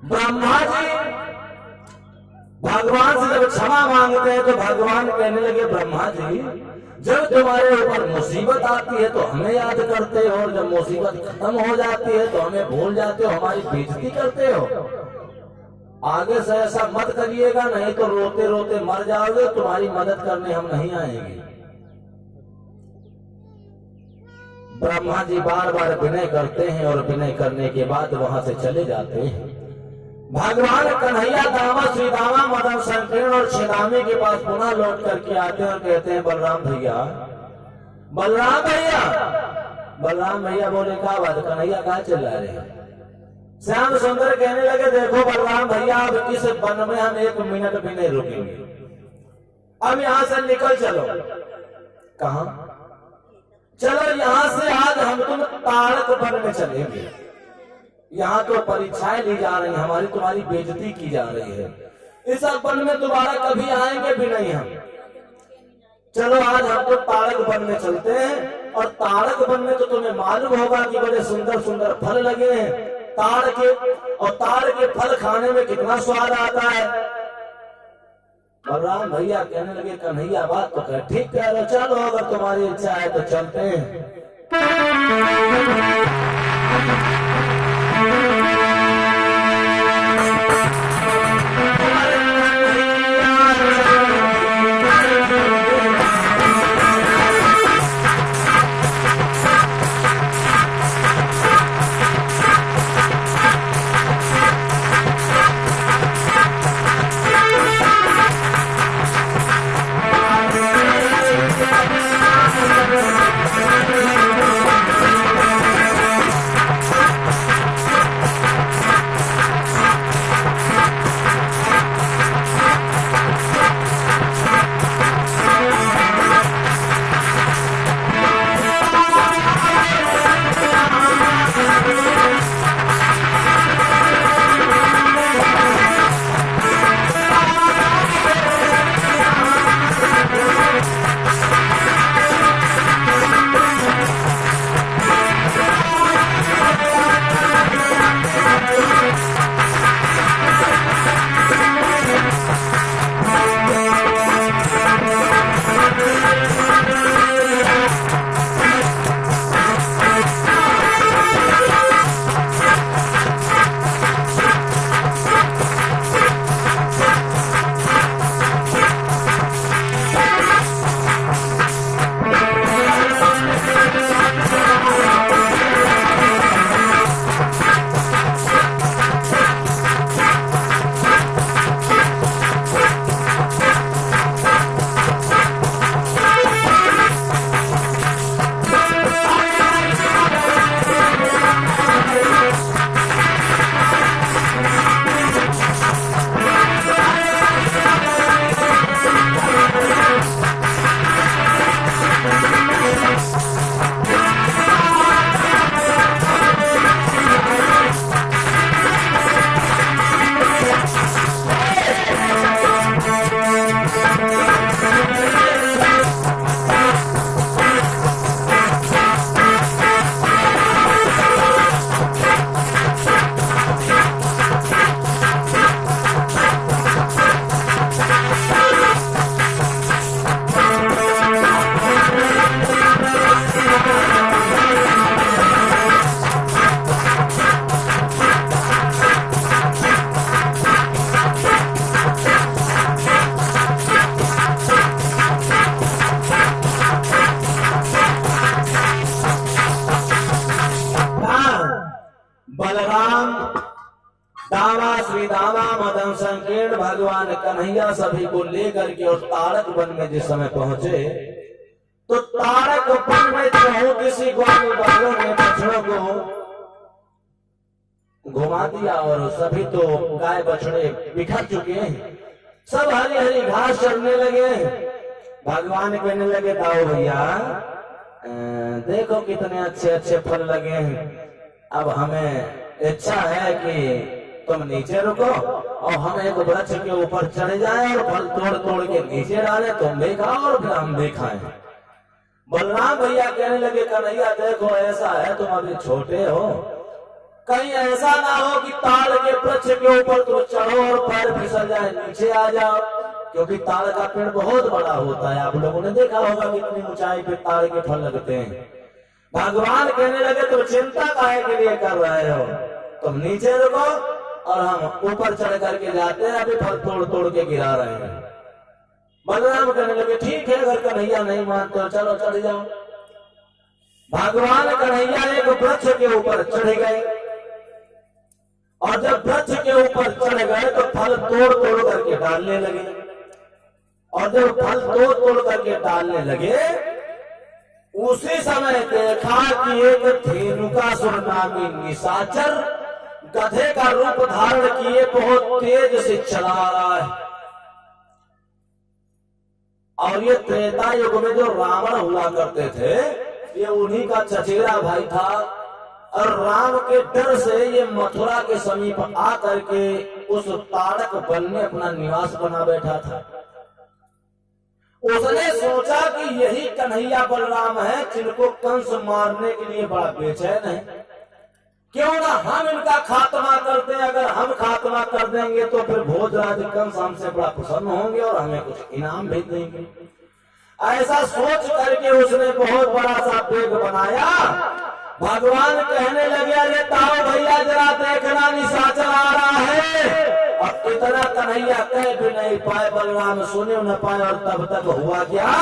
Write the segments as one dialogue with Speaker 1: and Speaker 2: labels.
Speaker 1: ब्रह्मा जी भगवान से जब क्षमा मांगते हैं तो भगवान कहने लगे ब्रह्मा जी जब तुम्हारे ऊपर मुसीबत आती है तो हमें याद करते हो और जब मुसीबत खत्म हो जाती है तो हमें भूल जाते हो, हमारी बेइज्जती करते हो। आगे से ऐसा मत करिएगा, नहीं तो रोते रोते मर जाओगे, तुम्हारी मदद करने हम नहीं आएंगे। ब्रह्मा जी बार बार विनय करते हैं और विनय करने के बाद वहां से चले जाते हैं। भगवान कन्हैया दामा श्री दामा मदन संकीर्ण और छिदामी के पास पुनः लौट करके आते हैं और कहते हैं बलराम भैया, बलराम भैया। बलराम भैया बोले क्या बात, कन्हैया कहाँ चल रहे हैं? श्याम सुंदर कहने लगे देखो बलराम भैया, अब इस वन में हम 1 मिनट भी नहीं रुकेंगे, अब यहां से निकल चलो। कहा? चलो यहां से आज हम तुम तारक वन में चलेंगे, यहाँ तो परीक्षाएं ली जा रही हैं, हमारी तुम्हारी बेइज्जती की जा रही है, इस वन में दोबारा कभी आएंगे भी नहीं हम। चलो आज हम तो तारक वन में चलते हैं, और तारक वन में तो तुम्हें मालूम होगा कि बड़े सुंदर सुंदर फल लगे हैं ताड़ के, और ताड़ के फल खाने में कितना स्वाद आता है। बलराम भैया कहने लगे कन्हैया बात तो कह ठीक कह रहे, चलो अगर तुम्हारी इच्छा है तो चलते हैं। बलराम दावा श्री दावा मदन संकीर्ण भगवान कन्हैया सभी को लेकर के और तारक वन में जिस समय पहुंचे तो तारक वन में किसी ग्वाल वालों ने बछड़ों को घुमा दिया और सभी तो गाय बछड़े बिखर चुके हैं, सब हरी हरी घास चढ़ने लगे। भगवान कहने लगे दाऊ भैया देखो कितने अच्छे अच्छे फल लगे हैं, अब हमें इच्छा है कि तुम नीचे रुको और हम एक वृक्ष के ऊपर चढ़ जाएं और फल तोड़ तोड़ के नीचे डालें, तुम भी खाओ और फिर हम भी खाएं। बलराम भैया कहने लगे कन्हैया देखो ऐसा है तुम अभी छोटे हो, कहीं ऐसा ना हो कि ताड़ के वृक्ष वृक्ष के ऊपर तो चढ़ो और पैर फिसल जाए नीचे आ जाओ, क्योंकि ताड़ का पेड़ बहुत बड़ा होता है। आप लोगों ने देखा होगा कितनी ऊंचाई पे ताड़ के फल लगते हैं। भगवान कहने लगे तुम चिंता काहे के लिए कर रहे हो, तुम नीचे रुको और हम ऊपर चढ़ करके जाते हैं, अभी फल तोड़ तोड़ के गिरा रहे हैं। बलराम कहने लगे ठीक है, अगर कन्हैया नहीं मानते हो चलो चढ़ जाओ। भगवान कन्हैया एक वृक्ष के ऊपर चढ़ गए और जब वृक्ष के ऊपर चढ़ गए तो फल तोड़ तोड़ करके डालने लगे, और जब फल तोड़ तोड़ करके डालने लगे उसी समय देखा कि एक धेनुकासुर नामी निशाचर गधे का रूप धारण किए बहुत तेज से चला रहा है। और ये त्रेता युग में जो रावण हुआ करते थे ये उन्हीं का चचेरा भाई था, और राम के डर से ये मथुरा के समीप आकर के उस ताड़क वन में अपना निवास बना बैठा था। उसने सोचा कि यही कन्हैया बलराम है जिनको कंस मारने के लिए बड़ा बेचैन है, क्यों ना हम इनका खात्मा करते हैं। अगर हम खात्मा कर देंगे तो फिर भोजराज कंस हमसे बड़ा प्रसन्न होंगे और हमें कुछ इनाम भेज देंगे। ऐसा सोच करके उसने बहुत बड़ा सा पेग बनाया। भगवान कहने लगे अरे ताओ भैया जरा देखना निशाचर आ रहा है। और इतना कन्हैया कह भी नहीं पाए, बलराम सुने न पाए, और तब तक हुआ क्या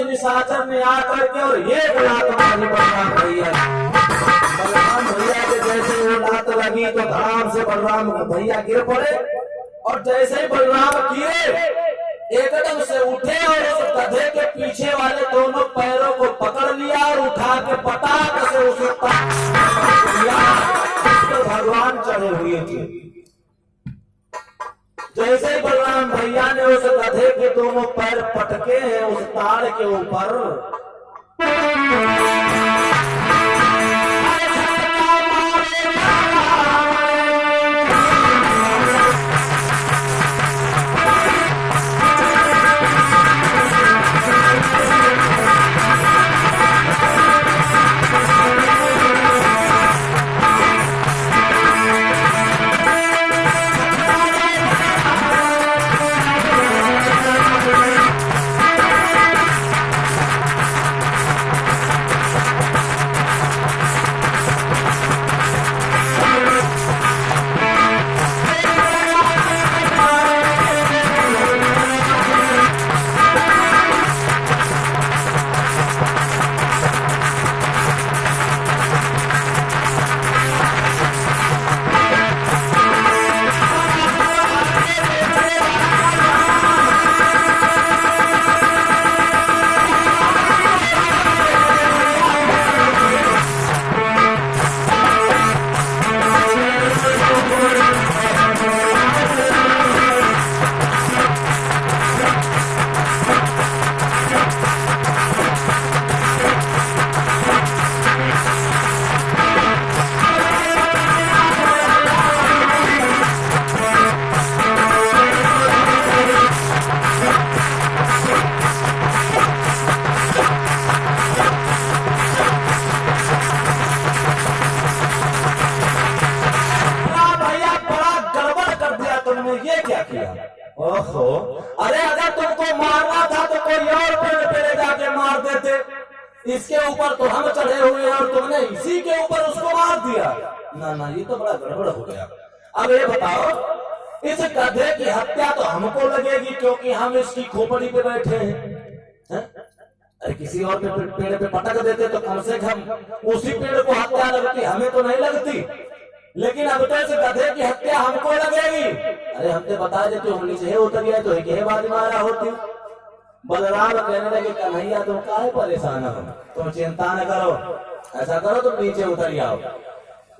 Speaker 1: निशाचर ने आकर के और ये लात मारी बलराम भैया। बलराम भैया के जैसे वो लात लगी तो धड़ाम से बलराम भैया गिर पड़े, और जैसे ही बलराम गिरे एकदम से उठे और उस गधे के पीछे वाले दोनों पैरों को पकड़ लिया और उठा के पटाख से उसे भगवान चढ़े हुए थे। जैसे ही बलराम भैया ने उस गधे के दोनों पैर पटके हैं उस ताड़ के ऊपर, इसके ऊपर तो हम चढ़े हुए हैं और तुमने इसी के ऊपर उसको मार दिया। ना ना, ये तो बड़ा गड़बड़ हो गया। अब ये बताओ, इस गधे की हत्या तो हमको लगेगी क्योंकि हम इसकी खोपड़ी पे बैठे हैं। अरे किसी और पे पेड़ पे पटक देते तो कम से कम उसी पेड़ को हत्या लगती, हमें तो नहीं लगती। लेकिन अब तो इस गधे की हत्या हमको लगेगी। अरे हमने बता देते हम नीचे उतर गया तो एक बात मारा होती। बलराम कहने लगे कन्हैया तुम काहे परेशान हो, तुम चिंता न करो, ऐसा करो तुम नीचे उतर जाओ,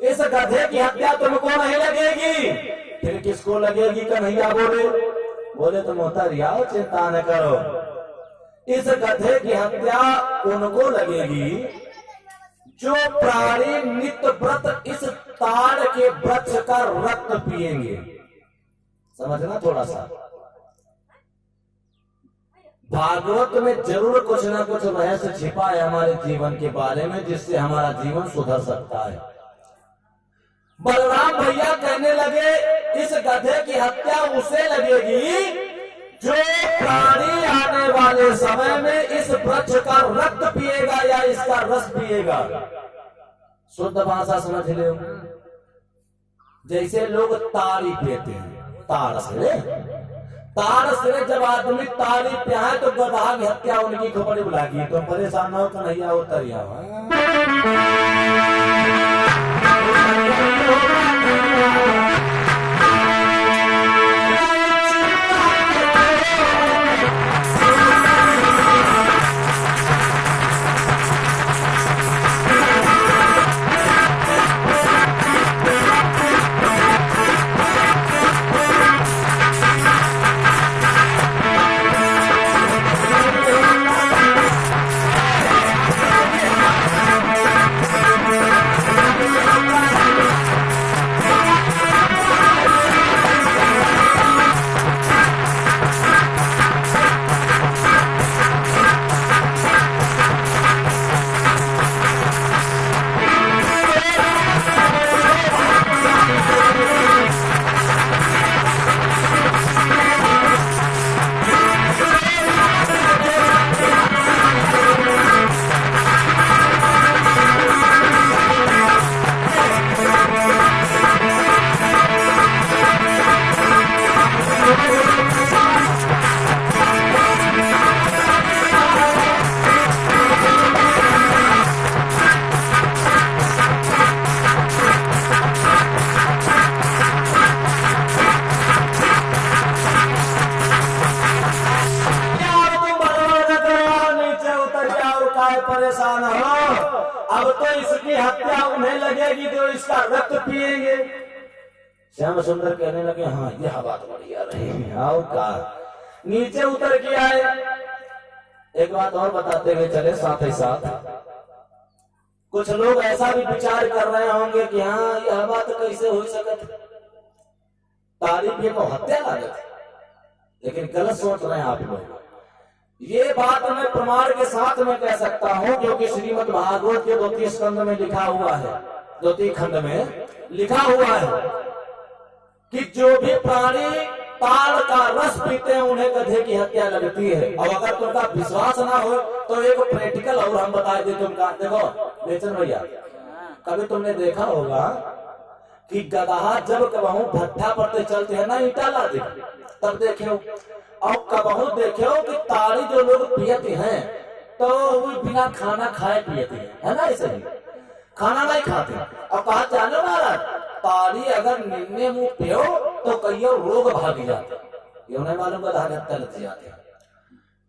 Speaker 1: इस गधे की हत्या तुमको नहीं लगेगी। फिर किसको लगेगी? कन्हैया बोले तुम उतर जाओ, चिंता न करो, इस गधे की हत्या उनको लगेगी जो प्राणी नित्य व्रत इस ताड़ के वृक्ष का रक्त पिएंगे। समझना थोड़ा सा, भागवत में जरूर कुछ ना कुछ रहस्य छिपा है हमारे जीवन के बारे में, जिससे हमारा जीवन सुधर सकता है। बलराम भैया कहने लगे इस गधे की हत्या उसे लगेगी जो प्राणी आने वाले समय में इस वृक्ष का रक्त पिएगा या इसका रस पिएगा। शुद्ध भाषा समझ लो, जैसे लोग ताड़ी पीते हैं, ताड़ से जब आदमी ताड़ी पिया तो गधा की हत्या उनकी खोपड़ी बुलागी। तो परेशान हो कन्हैया उतर जाओ। परेशान हो, अब तो इसकी हत्या उन्हें लगेगी जो इसका रक्त पिएंगे। श्याम सुंदर कहने लगे हाँ यह बात बढ़िया रही। आओ का नीचे उतर के आए। एक बात और बताते हुए चले साथ ही साथ, कुछ लोग ऐसा भी विचार कर रहे होंगे कि हाँ यह बात कैसे हो सकती, तारीफ ये को हत्या लागत, लेकिन गलत सोच रहे हैं आप लोग। ये बात मैं प्रमाण के साथ में कह सकता हूं क्योंकि श्रीमद् भागवत के 2 स्कंद में लिखा हुआ है, 2 खंड में लिखा हुआ है कि जो भी प्राणी ताड़ का रस पीते हैं उन्हें गधे की हत्या लगती है। और अगर तुमका विश्वास ना हो तो एक प्रैक्टिकल और हम बता दे तुमका। देखो बेचन भैया, कभी तुमने देखा होगा कि गधा जब कबहू भट्ठा पर चलते हैं ना ईटा ला दे, तब देखो, और कबहू देखो कि ताड़ी जो लोग पियते हैं तो वो बिना खाना खाए पियते हैं, है ना, ऐसे ही खाना नहीं खाते। और कहा जाने वाला ताड़ी अगर निन्ने मुंह पियो तो कईयों रोग भाग जाते, ये नहीं मालूम गधा हत्या लग जाते हैं।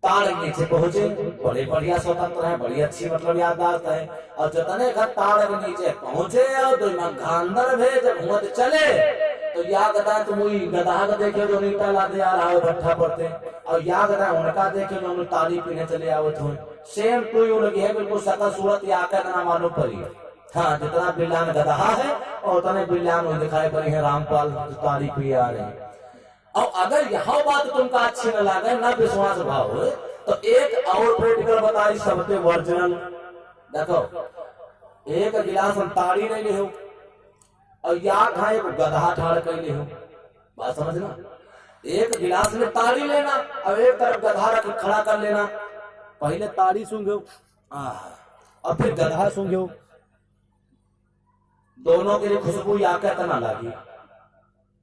Speaker 1: ताड़ नीचे पहुंचे, बड़े बढ़िया स्वतंत्र है, बड़ी अच्छी मतलब याददाश्त है। और जितने घर ताड़ के नीचे पहुंचे और अंदर भेज हुआ चले तो या गधा तुम गधा का देखे जो नीटा ला दे आ रहा है भट्ठा पड़ते, और या गधा उनका देखे जो ताड़ी पीने चले आवत हो। सेम टू यू लगी है, बिल्कुल सकल सूरत या ना मालूम पड़ी। हाँ, जितना बिल्लान गधा है और उतने बिल्लान दिखाई पड़ी है रामपाल जो ताड़ी पिए आ रहे हैं। और अगर यह बात तुमका अच्छी न लगे, न विश्वास भाव हो, तो एक और प्रैक्टिकल बताई सबसे वर्जिनल। देखो एक गिलास हम ताड़ी नहीं ले हो और या खाए गधा ठाड़ कर ले हो, बात समझना। एक गिलास में ताड़ी लेना और एक तरफ गधा रख खड़ा कर लेना। पहले ताड़ी सूंघो, और फिर गधा सूंघो, दोनों के लिए खुशबू आकर तना लगी,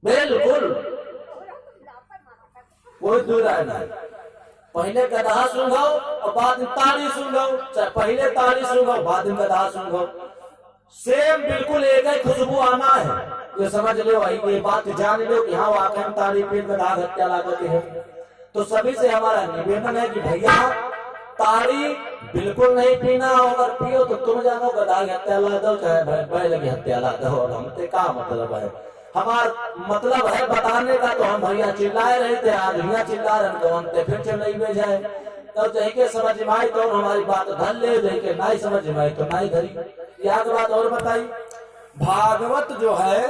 Speaker 1: बिल्कुल कोई दूर नहीं। पहले गधा सूंघो और बाद में ताड़ी सूंघो, चाहे पहले ताड़ी सूंघो बाद में गधा सूंघो, सेम बिल्कुल एक ही खुशबू आना है। ये समझ लो, ये बात जान लो कि हाँ वाकई में ताड़ी पीर गधा हत्या लागत है। तो सभी से हमारा निवेदन है कि भैया ताड़ी बिल्कुल नहीं पीना, अगर पियो तो तुम जानो गधा की हत्या ला दो चाहे बैल की हत्या ला दो। और हमसे क्या मतलब है, हमारा मतलब है बताने का। तो हम भैया चिल्लाए रहे थे, आदमिया चिल्ला रहे तो हम फिर चिल्लाई में जाए। तो जैके समझ में आई तो हमारी बात धर ले, जैके नहीं समझ में आई तो नहीं धरी। याद बात और बताई, भागवत जो है